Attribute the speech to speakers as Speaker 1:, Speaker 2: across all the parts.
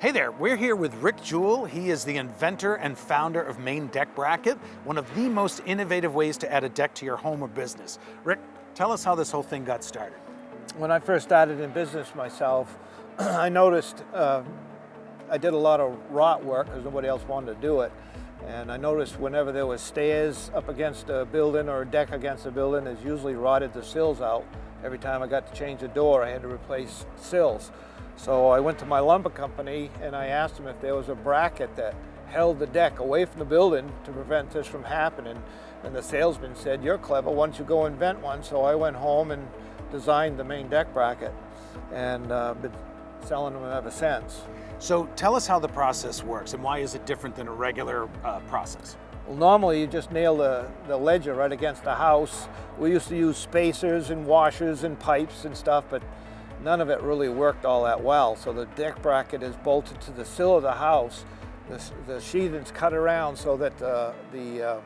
Speaker 1: Hey there, we're here with Rick Jewell. He is the inventor and founder of Maine Deck Bracket, one of the most innovative ways to add a deck to your home or business. Rick, tell us how this whole thing got started.
Speaker 2: When I first started in business myself, I noticed I did a lot of rot work because nobody else wanted to do it. And I noticed whenever there was stairs up against a building or a deck against a building, it's usually rotted the sills out. Every time I got to change a door, I had to replace sills. So I went to my lumber company and I asked them if there was a bracket that held the deck away from the building to prevent this from happening. And the salesman said, "You're clever, why don't you go invent one?" So I went home and designed the Maine Deck Bracket and been selling them ever since.
Speaker 1: So tell us how the process works and why is it different than a regular process?
Speaker 2: Well, normally you just nail the ledger right against the house. We used to use spacers and washers and pipes and stuff, but none of it really worked all that well. So the deck bracket is bolted to the sill of the house. The sheathing's cut around so that the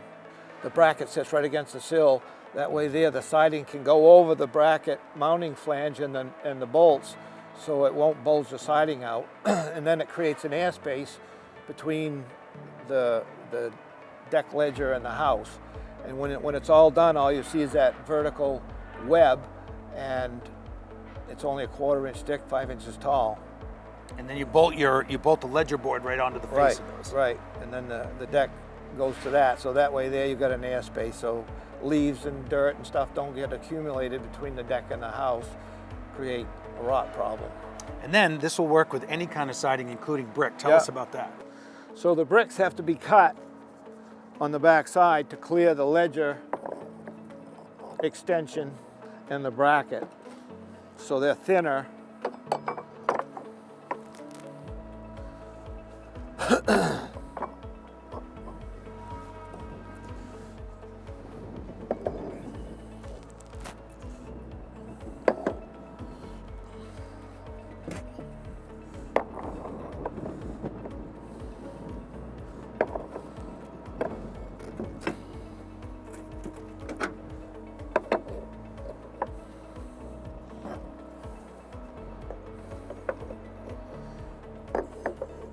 Speaker 2: bracket sits right against the sill. That way there, the siding can go over the bracket mounting flange and the bolts, so it won't bulge the siding out. And then it creates an airspace between the deck ledger and the house. And when it's all done, all you see is that vertical web, and it's only a 1/4 inch thick, 5 inches tall.
Speaker 1: And then you bolt the ledger board right onto the face of those.
Speaker 2: Right, and then the deck goes to that. So that way there you've got an airspace, so leaves and dirt and stuff don't get accumulated between the deck and the house, create a rot problem.
Speaker 1: And then this will work with any kind of siding, including brick. Tell us about that.
Speaker 2: So the bricks have to be cut on the back side to clear the ledger extension and the bracket. So they're thinner.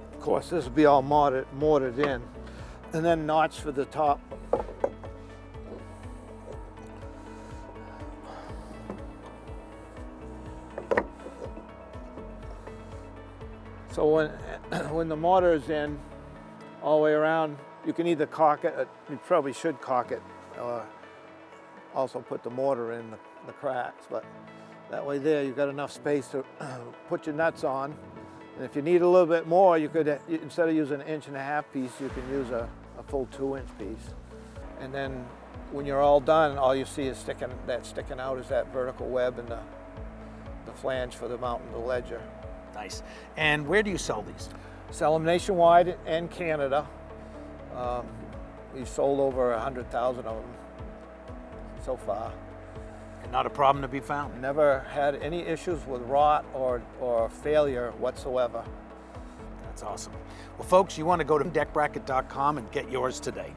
Speaker 2: Of course, this will be all mortared in, and then notch for the top. So when the mortar is in all the way around, you can either caulk it, you probably should caulk it, or also put the mortar in the cracks, but that way there you've got enough space to put your nuts on. And if you need a little bit more, you could, instead of using an 1.5 inch piece, you can use a full 2-inch piece. And then when you're all done, all you see is sticking out is that vertical web and the flange for the mount and the ledger.
Speaker 1: Nice. And where do you sell these?
Speaker 2: Sell them nationwide and Canada. We've sold over 100,000 of them so far.
Speaker 1: And not a problem to be found?
Speaker 2: Never had any issues with rot or failure whatsoever.
Speaker 1: That's awesome. Well, folks, you want to go to deckbracket.com and get yours today.